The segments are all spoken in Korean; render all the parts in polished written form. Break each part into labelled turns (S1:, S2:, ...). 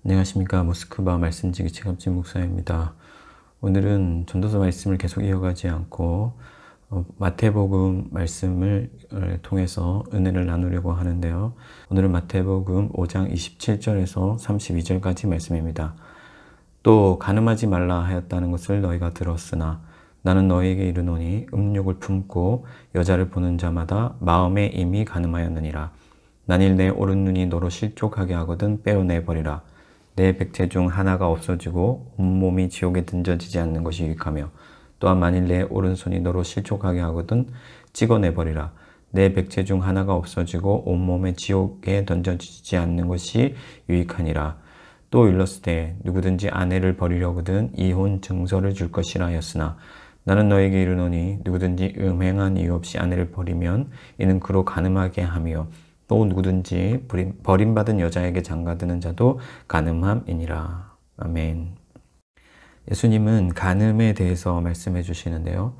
S1: 안녕하십니까. 모스크바 말씀지기 최갑진 목사입니다. 오늘은 전도서 말씀을 계속 이어가지 않고 마태복음 말씀을 통해서 은혜를 나누려고 하는데요. 오늘은 마태복음 5장 27절에서 32절까지 말씀입니다. 또 간음하지 말라 하였다는 것을 너희가 들었으나 나는 너희에게 이르노니 음욕을 품고 여자를 보는 자마다 마음에 이미 간음하였느니라. 만일 내 오른 눈이 너로 실족하게 하거든 빼어내버리라. 내 백체 중 하나가 없어지고 온몸이 지옥에 던져지지 않는 것이 유익하며 또한 만일 내 오른손이 너로 실족하게 하거든 찍어내버리라. 내 백체 중 하나가 없어지고 온몸에 지옥에 던져지지 않는 것이 유익하니라. 또 일렀으되 누구든지 아내를 버리려거든 이혼 증서를 줄 것이라 하였으나 나는 너에게 이르노니 누구든지 음행한 이유 없이 아내를 버리면 이는 그로 간음하게 하며 또 누구든지 버림받은 여자에게 장가드는 자도 간음함이니라. 아멘. 예수님은 간음에 대해서 말씀해 주시는데요.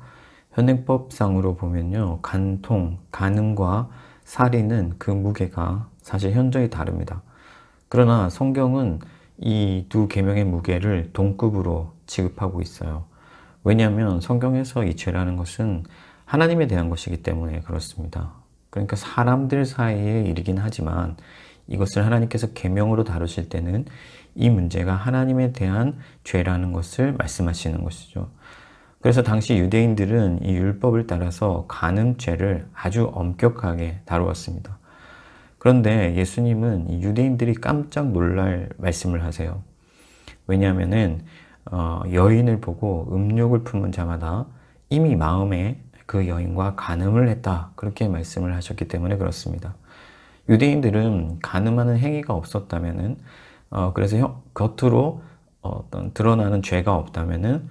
S1: 현행법상으로 보면요. 간통, 간음과 살인은 그 무게가 사실 현저히 다릅니다. 그러나 성경은 이 두 계명의 무게를 동급으로 취급하고 있어요. 왜냐하면 성경에서 이 죄라는 것은 하나님에 대한 것이기 때문에 그렇습니다. 그러니까 사람들 사이의 일이긴 하지만 이것을 하나님께서 계명으로 다루실 때는 이 문제가 하나님에 대한 죄라는 것을 말씀하시는 것이죠. 그래서 당시 유대인들은 이 율법을 따라서 간음죄를 아주 엄격하게 다루었습니다. 그런데 예수님은 이 유대인들이 깜짝 놀랄 말씀을 하세요. 왜냐하면은 여인을 보고 음욕을 품은 자마다 이미 마음에 그 여인과 간음을 했다. 그렇게 말씀을 하셨기 때문에 그렇습니다. 유대인들은 간음하는 행위가 없었다면은 그래서 겉으로 어떤 드러나는 죄가 없다면은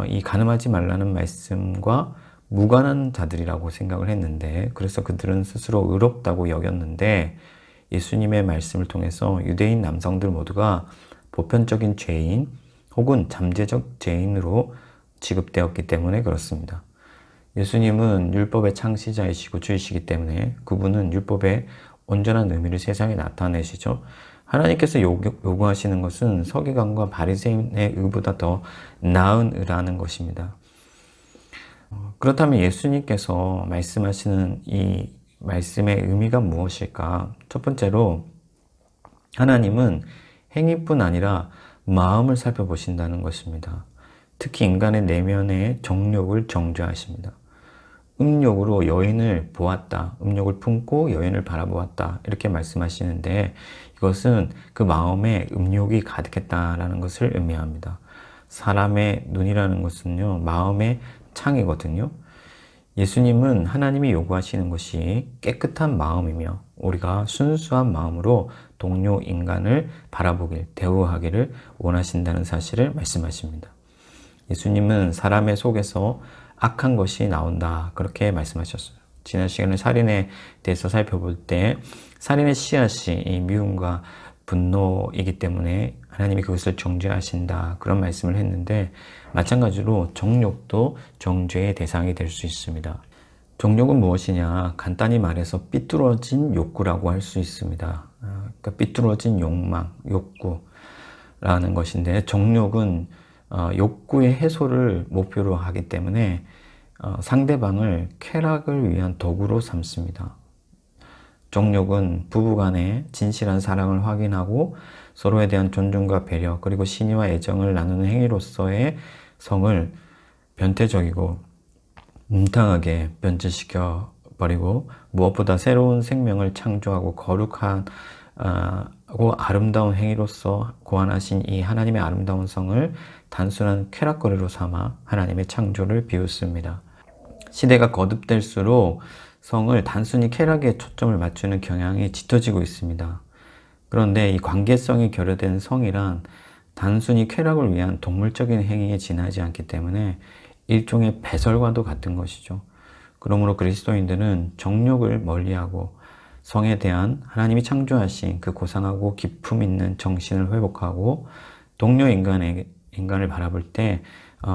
S1: 이 간음하지 말라는 말씀과 무관한 자들이라고 생각을 했는데 그래서 그들은 스스로 의롭다고 여겼는데 예수님의 말씀을 통해서 유대인 남성들 모두가 보편적인 죄인 혹은 잠재적 죄인으로 취급되었기 때문에 그렇습니다. 예수님은 율법의 창시자이시고 주이시기 때문에 그분은 율법의 온전한 의미를 세상에 나타내시죠. 하나님께서 요구하시는 것은 서기관과 바리새인의 의보다 더 나은 의라는 것입니다. 그렇다면 예수님께서 말씀하시는 이 말씀의 의미가 무엇일까? 첫 번째로 하나님은 행위뿐 아니라 마음을 살펴보신다는 것입니다. 특히 인간의 내면의 정욕을 정죄하십니다. 음욕으로 여인을 보았다. 음욕을 품고 여인을 바라보았다. 이렇게 말씀하시는데 이것은 그 마음에 음욕이 가득했다라는 것을 의미합니다. 사람의 눈이라는 것은요. 마음의 창이거든요. 예수님은 하나님이 요구하시는 것이 깨끗한 마음이며 우리가 순수한 마음으로 동료 인간을 바라보길, 대우하기를 원하신다는 사실을 말씀하십니다. 예수님은 사람의 속에서 악한 것이 나온다. 그렇게 말씀하셨어요. 지난 시간에 살인에 대해서 살펴볼 때 살인의 씨앗이 이 미움과 분노이기 때문에 하나님이 그것을 정죄하신다. 그런 말씀을 했는데 마찬가지로 정욕도 정죄의 대상이 될 수 있습니다. 정욕은 무엇이냐? 간단히 말해서 삐뚤어진 욕구라고 할 수 있습니다. 그러니까 삐뚤어진 욕망, 욕구라는 것인데 정욕은 욕구의 해소를 목표로 하기 때문에 상대방을 쾌락을 위한 도구로 삼습니다. 정욕은 부부간의 진실한 사랑을 확인하고 서로에 대한 존중과 배려 그리고 신의와 애정을 나누는 행위로서의 성을 변태적이고 음탕하게 변질시켜 버리고 무엇보다 새로운 생명을 창조하고 거룩한 아름다운 행위로서 고안하신 이 하나님의 아름다운 성을 단순한 쾌락거리로 삼아 하나님의 창조를 비웃습니다. 시대가 거듭될수록 성을 단순히 쾌락에 초점을 맞추는 경향이 짙어지고 있습니다. 그런데 이 관계성이 결여된 성이란 단순히 쾌락을 위한 동물적인 행위에 지나지 않기 때문에 일종의 배설과도 같은 것이죠. 그러므로 그리스도인들은 정욕을 멀리하고 성에 대한 하나님이 창조하신 그 고상하고 기품 있는 정신을 회복하고 동료 인간을 바라볼 때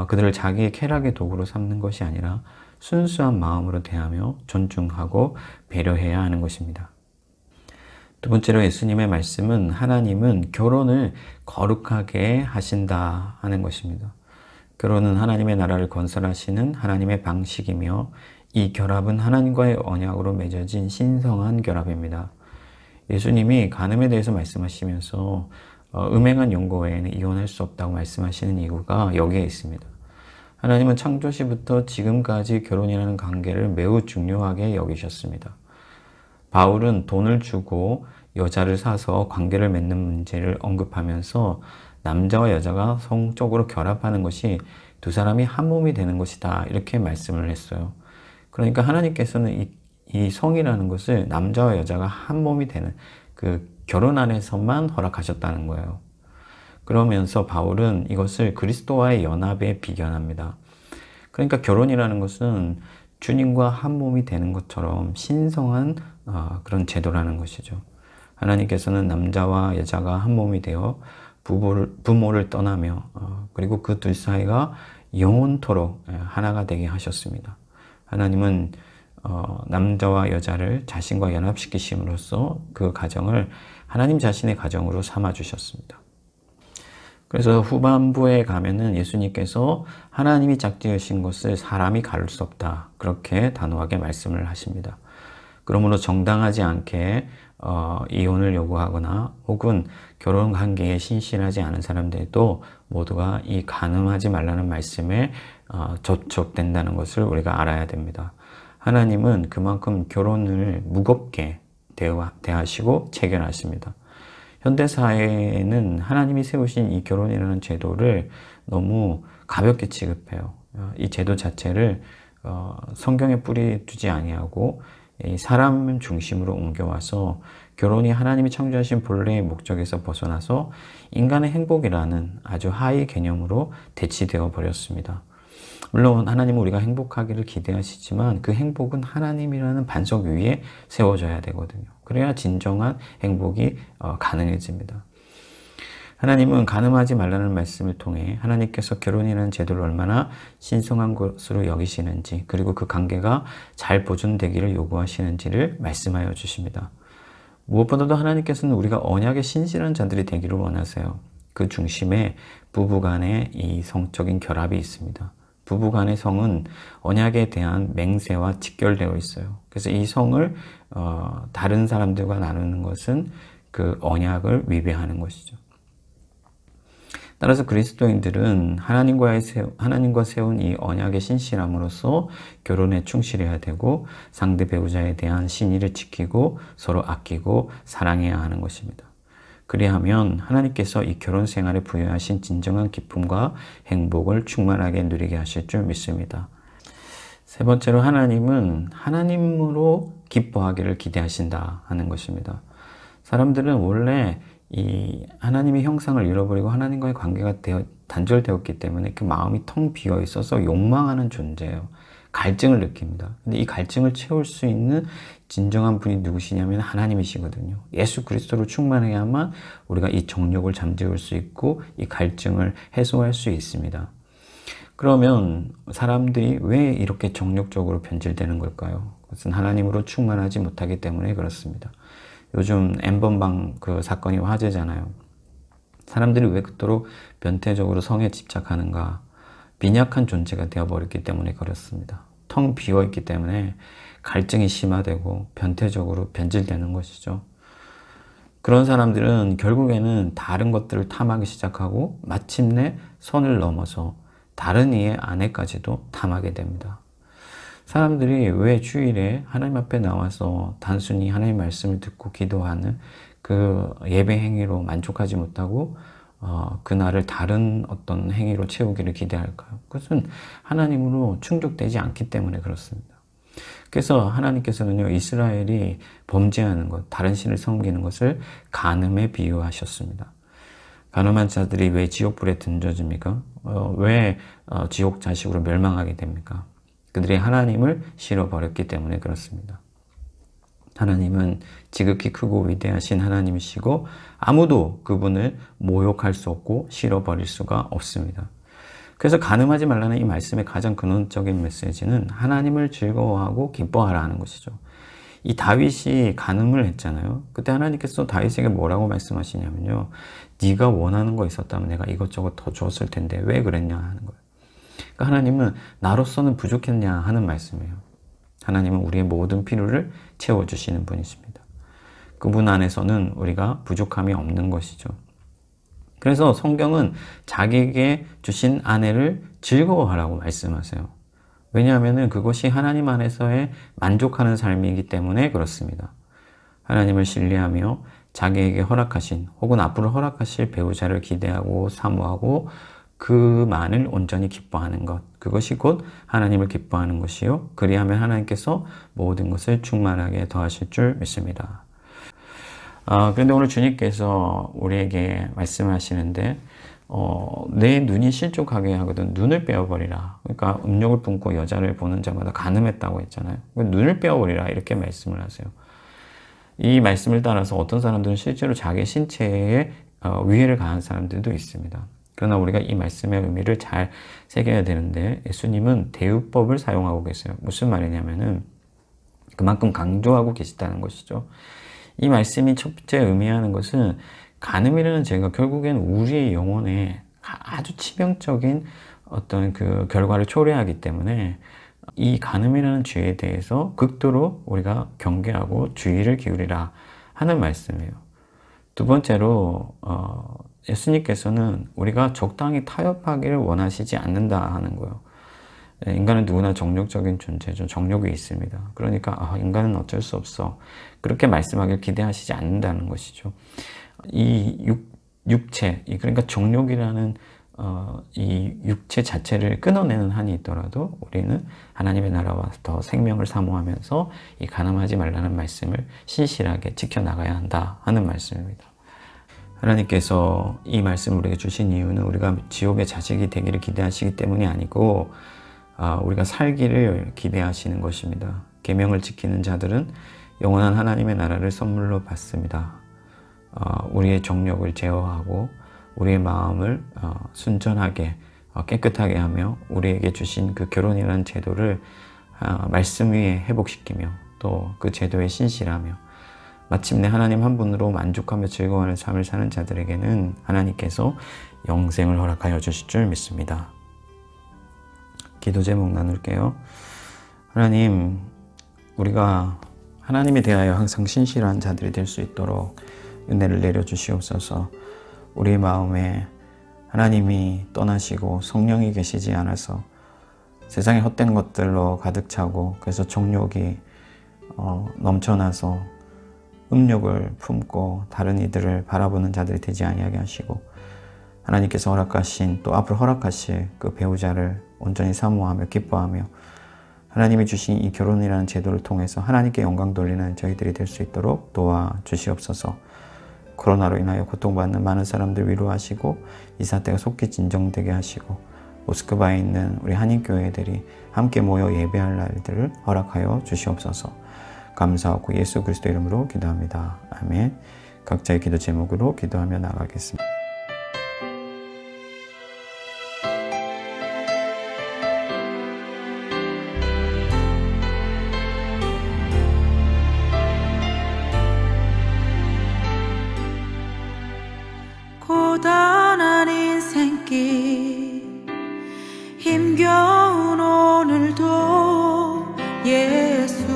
S1: 그들을 자기의 쾌락의 도구로 삼는 것이 아니라 순수한 마음으로 대하며 존중하고 배려해야 하는 것입니다. 두 번째로 예수님의 말씀은 하나님은 결혼을 거룩하게 하신다 하는 것입니다. 결혼은 하나님의 나라를 건설하시는 하나님의 방식이며 이 결합은 하나님과의 언약으로 맺어진 신성한 결합입니다. 예수님이 간음에 대해서 말씀하시면서 음행한 연고 외에는 이혼할 수 없다고 말씀하시는 이유가 여기에 있습니다. 하나님은 창조시부터 지금까지 결혼이라는 관계를 매우 중요하게 여기셨습니다. 바울은 돈을 주고 여자를 사서 관계를 맺는 문제를 언급하면서 남자와 여자가 성적으로 결합하는 것이 두 사람이 한 몸이 되는 것이다 이렇게 말씀을 했어요. 그러니까 하나님께서는 이 성이라는 것을 남자와 여자가 한 몸이 되는 그 결혼 안에서만 허락하셨다는 거예요. 그러면서 바울은 이것을 그리스도와의 연합에 비견합니다. 그러니까 결혼이라는 것은 주님과 한 몸이 되는 것처럼 신성한 그런 제도라는 것이죠. 하나님께서는 남자와 여자가 한 몸이 되어 부모를 떠나며 그리고 그 둘 사이가 영원토록 하나가 되게 하셨습니다. 하나님은 남자와 여자를 자신과 연합시키심으로써 그 가정을 하나님 자신의 가정으로 삼아주셨습니다. 그래서 후반부에 가면은 예수님께서 하나님이 짝지으신 것을 사람이 가를 수 없다. 그렇게 단호하게 말씀을 하십니다. 그러므로 정당하지 않게 이혼을 요구하거나 혹은 결혼 관계에 신실하지 않은 사람들도 모두가 이 간음하지 말라는 말씀에 저촉된다는 것을 우리가 알아야 됩니다. 하나님은 그만큼 결혼을 무겁게 대하시고 체결하십니다. 현대사회에는 하나님이 세우신 이 결혼이라는 제도를 너무 가볍게 취급해요. 이 제도 자체를 성경에 뿌리 두지 아니하고 사람 중심으로 옮겨와서 결혼이 하나님이 창조하신 본래의 목적에서 벗어나서 인간의 행복이라는 아주 하위 개념으로 대치되어 버렸습니다. 물론 하나님은 우리가 행복하기를 기대하시지만 그 행복은 하나님이라는 반석 위에 세워져야 되거든요. 그래야 진정한 행복이 가능해집니다. 하나님은 간음하지 말라는 말씀을 통해 하나님께서 결혼이라는 제도를 얼마나 신성한 것으로 여기시는지 그리고 그 관계가 잘 보존되기를 요구하시는지를 말씀하여 주십니다. 무엇보다도 하나님께서는 우리가 언약에 신실한 자들이 되기를 원하세요. 그 중심에 부부간의 이 성적인 결합이 있습니다. 부부간의 성은 언약에 대한 맹세와 직결되어 있어요. 그래서 이 성을 다른 사람들과 나누는 것은 그 언약을 위배하는 것이죠. 따라서 그리스도인들은 하나님과 세운 이 언약의 신실함으로써 결혼에 충실해야 되고 상대 배우자에 대한 신의를 지키고 서로 아끼고 사랑해야 하는 것입니다. 그리하면 하나님께서 이 결혼 생활에 부여하신 진정한 기쁨과 행복을 충만하게 누리게 하실 줄 믿습니다. 세 번째로 하나님은 하나님으로 기뻐하기를 기대하신다 하는 것입니다. 사람들은 원래 이 하나님의 형상을 잃어버리고 하나님과의 관계가 단절되었기 때문에 그 마음이 텅 비어 있어서 욕망하는 존재예요. 갈증을 느낍니다. 근데 이 갈증을 채울 수 있는 진정한 분이 누구시냐면 하나님이시거든요. 예수 그리스도로 충만해야만 우리가 이 정욕을 잠재울 수 있고 이 갈증을 해소할 수 있습니다. 그러면 사람들이 왜 이렇게 정욕적으로 변질되는 걸까요? 그것은 하나님으로 충만하지 못하기 때문에 그렇습니다. 요즘 엠번방 그 사건이 화제잖아요. 사람들이 왜 그토록 변태적으로 성에 집착하는가? 빈약한 존재가 되어버렸기 때문에 그렇습니다. 텅 비어있기 때문에 갈증이 심화되고 변태적으로 변질되는 것이죠. 그런 사람들은 결국에는 다른 것들을 탐하기 시작하고 마침내 선을 넘어서 다른 이의 아내까지도 탐하게 됩니다. 사람들이 왜 주일에 하나님 앞에 나와서 단순히 하나님 말씀을 듣고 기도하는 그 예배 행위로 만족하지 못하고 그날을 다른 어떤 행위로 채우기를 기대할까요? 그것은 하나님으로 충족되지 않기 때문에 그렇습니다. 그래서 하나님께서는요, 이스라엘이 범죄하는 것, 다른 신을 섬기는 것을 간음에 비유하셨습니다. 간음한 자들이 왜 지옥불에 던져집니까? 왜 지옥 자식으로 멸망하게 됩니까? 그들이 하나님을 싫어버렸기 때문에 그렇습니다. 하나님은 지극히 크고 위대하신 하나님이시고 아무도 그분을 모욕할 수 없고 싫어버릴 수가 없습니다. 그래서 간음하지 말라는 이 말씀의 가장 근원적인 메시지는 하나님을 즐거워하고 기뻐하라 하는 것이죠. 이 다윗이 간음을 했잖아요. 그때 하나님께서 다윗에게 뭐라고 말씀하시냐면요. 네가 원하는 거 있었다면 내가 이것저것 더 줬을 텐데 왜 그랬냐 하는 거예요. 그러니까 하나님은 나로서는 부족했냐 하는 말씀이에요. 하나님은 우리의 모든 필요를 채워주시는 분이십니다. 그분 안에서는 우리가 부족함이 없는 것이죠. 그래서 성경은 자기에게 주신 아내를 즐거워하라고 말씀하세요. 왜냐하면 그것이 하나님 안에서의 만족하는 삶이기 때문에 그렇습니다. 하나님을 신뢰하며 자기에게 허락하신 혹은 앞으로 허락하실 배우자를 기대하고 사모하고 그만을 온전히 기뻐하는 것, 그것이 곧 하나님을 기뻐하는 것이요. 그리하면 하나님께서 모든 것을 충만하게 더하실 줄 믿습니다. 그런데 오늘 주님께서 우리에게 말씀하시는데 내 눈이 실족하게 하거든 눈을 빼어버리라. 그러니까 음욕을 품고 여자를 보는 자마다 간음했다고 했잖아요. 눈을 빼어버리라 이렇게 말씀을 하세요. 이 말씀을 따라서 어떤 사람들은 실제로 자기 신체에 위해를 가한 사람들도 있습니다. 그러나 우리가 이 말씀의 의미를 잘 새겨야 되는데 예수님은 대유법을 사용하고 계세요. 무슨 말이냐면은 그만큼 강조하고 계시다는 것이죠. 이 말씀이 첫 번째 의미하는 것은 간음이라는 죄가 결국엔 우리의 영혼에 아주 치명적인 어떤 그 결과를 초래하기 때문에 이 간음이라는 죄에 대해서 극도로 우리가 경계하고 주의를 기울이라 하는 말씀이에요. 두 번째로 예수님께서는 우리가 적당히 타협하기를 원하시지 않는다 하는 거예요. 인간은 누구나 정욕적인 존재죠. 정욕이 있습니다. 그러니까 인간은 어쩔 수 없어. 그렇게 말씀하길 기대하시지 않는다는 것이죠. 이 육체, 그러니까 정욕이라는 이 육체 자체를 끊어내는 한이 있더라도 우리는 하나님의 나라와 더 생명을 사모하면서 이 간음하지 말라는 말씀을 신실하게 지켜나가야 한다 하는 말씀입니다. 하나님께서 이 말씀을 우리에게 주신 이유는 우리가 지옥의 자식이 되기를 기대하시기 때문이 아니고 우리가 살기를 기대하시는 것입니다. 계명을 지키는 자들은 영원한 하나님의 나라를 선물로 받습니다. 우리의 정욕을 제어하고 우리의 마음을 순전하게 깨끗하게 하며 우리에게 주신 그 결혼이라는 제도를 말씀 위에 회복시키며 또 그 제도에 신실하며 마침내 하나님 한 분으로 만족하며 즐거워하는 삶을 사는 자들에게는 하나님께서 영생을 허락하여 주실 줄 믿습니다. 기도 제목 나눌게요. 하나님, 우리가 하나님에 대하여 항상 신실한 자들이 될 수 있도록 은혜를 내려주시옵소서. 우리 마음에 하나님이 떠나시고 성령이 계시지 않아서 세상의 헛된 것들로 가득 차고 그래서 정욕이 넘쳐나서 음욕을 품고 다른 이들을 바라보는 자들이 되지 아니하게 하시고 하나님께서 허락하신 또 앞으로 허락하실 그 배우자를 온전히 사모하며 기뻐하며 하나님이 주신 이 결혼이라는 제도를 통해서 하나님께 영광 돌리는 저희들이 될 수 있도록 도와주시옵소서. 코로나로 인하여 고통받는 많은 사람들 위로하시고 이 사태가 속히 진정되게 하시고 모스크바에 있는 우리 한인교회들이 함께 모여 예배할 날들을 허락하여 주시옵소서. 감사하고 예수 그리스도 이름으로 기도합니다. 아멘. 각자의 기도 제목으로 기도하며 나가겠습니다.
S2: 고단한 인생길 힘겨운 오늘도 예수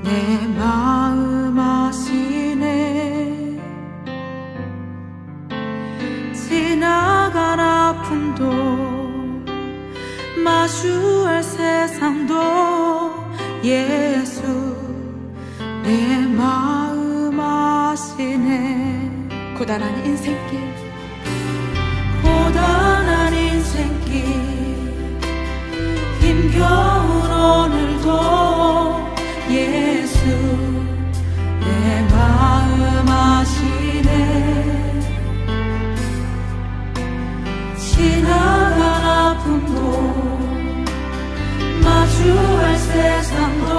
S2: 내 마음 아시네. 지나간 아픔도 마주할 세상도 예수 내 마음 아시네. 고단한 인생길 고단한 인생길 힘겨운 오늘도 예수 내 마음 아시네. 지나간 아픔도 마주할 세상도